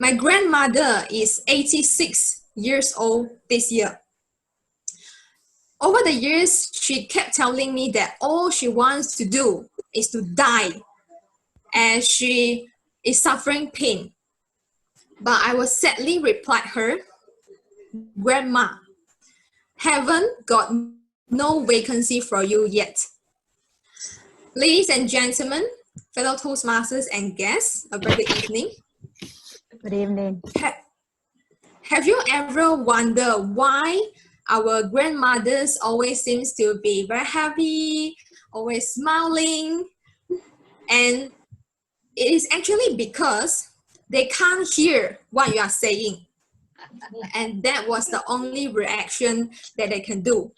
My grandmother is 86 years old this year. Over the years, she kept telling me that all she wants to do is to die, and she is suffering pain. But I will sadly reply her, Grandma, heaven got no vacancy for you yet. Ladies and gentlemen, fellow Toastmasters and guests, a very good evening. Good evening. Have you ever wondered why our grandmothers always seems to be very happy, always smiling? And it is actually because they can't hear what you are saying. And that was the only reaction that they can do.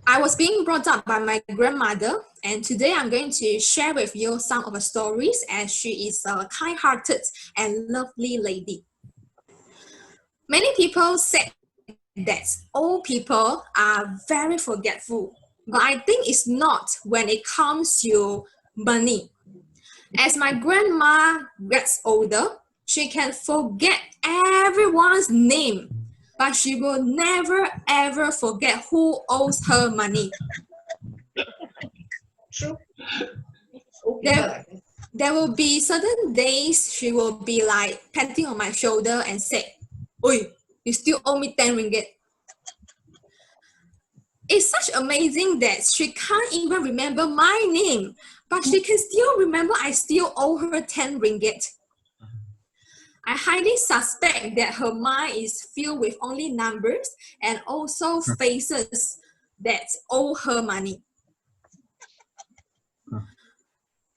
I was being brought up by my grandmother, and today I'm going to share with you some of her stories, as she is a kind-hearted and lovely lady. Many people say that old people are very forgetful, but I think it's not when it comes to money. As my grandma gets older, she can forget everyone's name, but she will never ever forget who owes her money. True. There will be certain days she will be like patting on my shoulder and say, "Oi, you still owe me 10 ringgit." It's such amazing that she can't even remember my name, but she can still remember I still owe her 10 ringgit. I highly suspect that her mind is filled with only numbers and also faces that owe her money.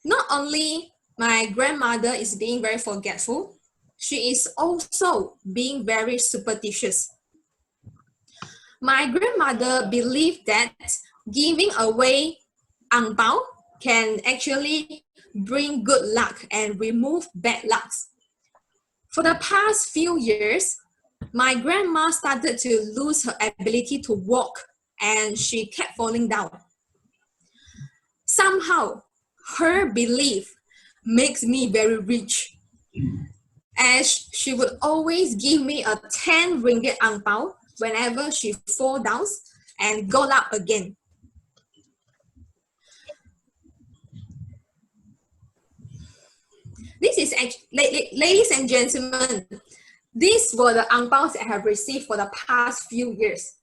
Not only my grandmother is being very forgetful, she is also being very superstitious. My grandmother believed that giving away ang pao can actually bring good luck and remove bad lucks. For the past few years, my grandma started to lose her ability to walk, and she kept falling down. Somehow, her belief makes me very rich, as she would always give me a 10 ringgit ang pao whenever she falls down and got up again. This is ladies and gentlemen, these were the ang paos I have received for the past few years.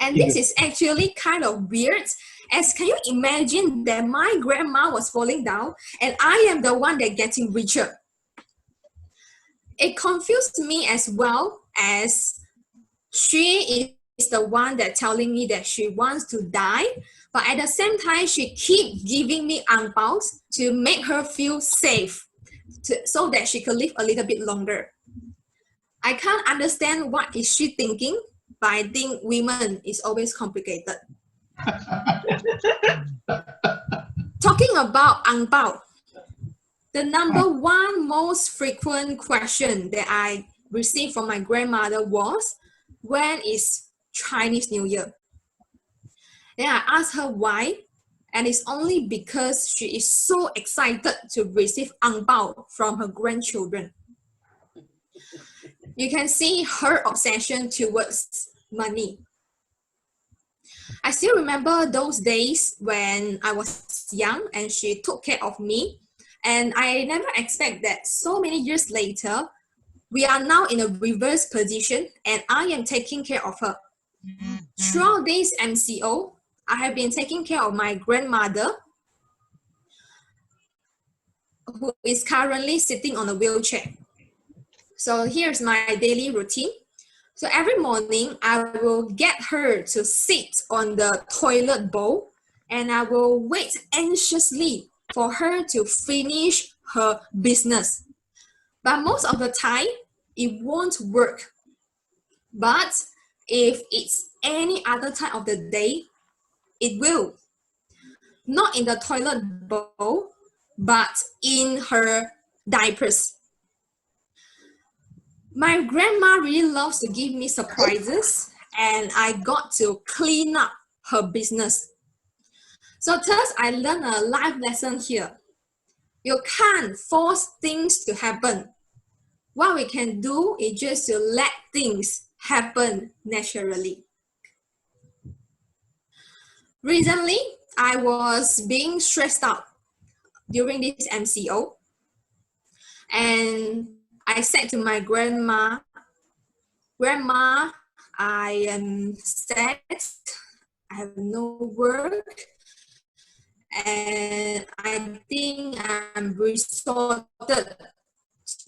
And this is actually kind of weird, as can you imagine that my grandma was falling down and I am the one that getting richer? It confused me as well, as she is the one that telling me that she wants to die, but at the same time she keep giving me ang paos to make her feel safe, so that she could live a little bit longer. I can't understand what is she thinking, but I think women is always complicated. Talking about ang pao, the number one most frequent question that I received from my grandmother was, when is Chinese New Year? Then I asked her why, and it's only because she is so excited to receive ang pao from her grandchildren. You can see her obsession towards money. I still remember those days when I was young and she took care of me, and I never expect that so many years later, we are now in a reverse position and I am taking care of her. Throughout this MCO, I have been taking care of my grandmother, who is currently sitting on a wheelchair. So here's my daily routine. So every morning, I will get her to sit on the toilet bowl, and I will wait anxiously for her to finish her business. But most of the time, it won't work. But if it's any other time of the day, it will. Not in the toilet bowl, but in her diapers. My grandma really loves to give me surprises, and I got to clean up her business. So thus, I learned a life lesson here. You can't force things to happen. What we can do is just to let things happen naturally. Recently, I was being stressed out during this MCO, and I said to my grandma, "Grandma, I am sad, I have no work, and I think I'm resorted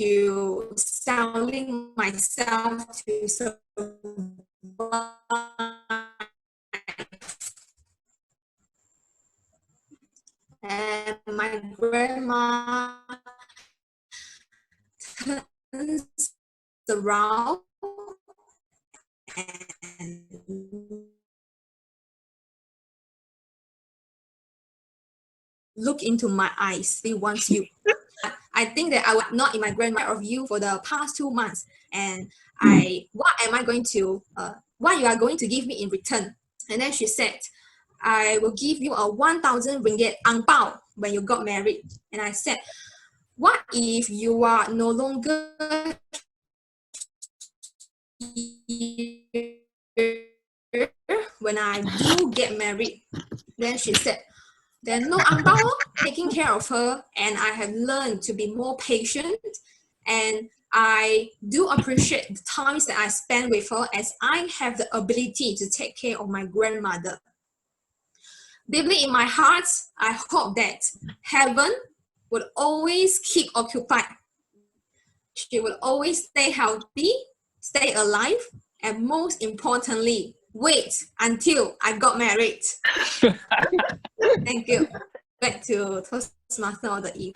to selling myself to survive." And my grandma turns around and look into my eyes. He wants you. I think that I was not in my grandmother view for the past 2 months, and what am I going to what you are going to give me in return? And then she said, I will give you a 1,000 ringgit ang pao when you got married. And I said, what if you are no longer here when I do get married? Then she said, then no ang pao, taking care of her, and I have learned to be more patient, and I do appreciate the times that I spend with her, as I have the ability to take care of my grandmother. Deeply in my heart, I hope that heaven would always keep occupied. She will always stay healthy, stay alive, and most importantly, wait until I got married. Thank you. Back to Toastmaster of the Eve.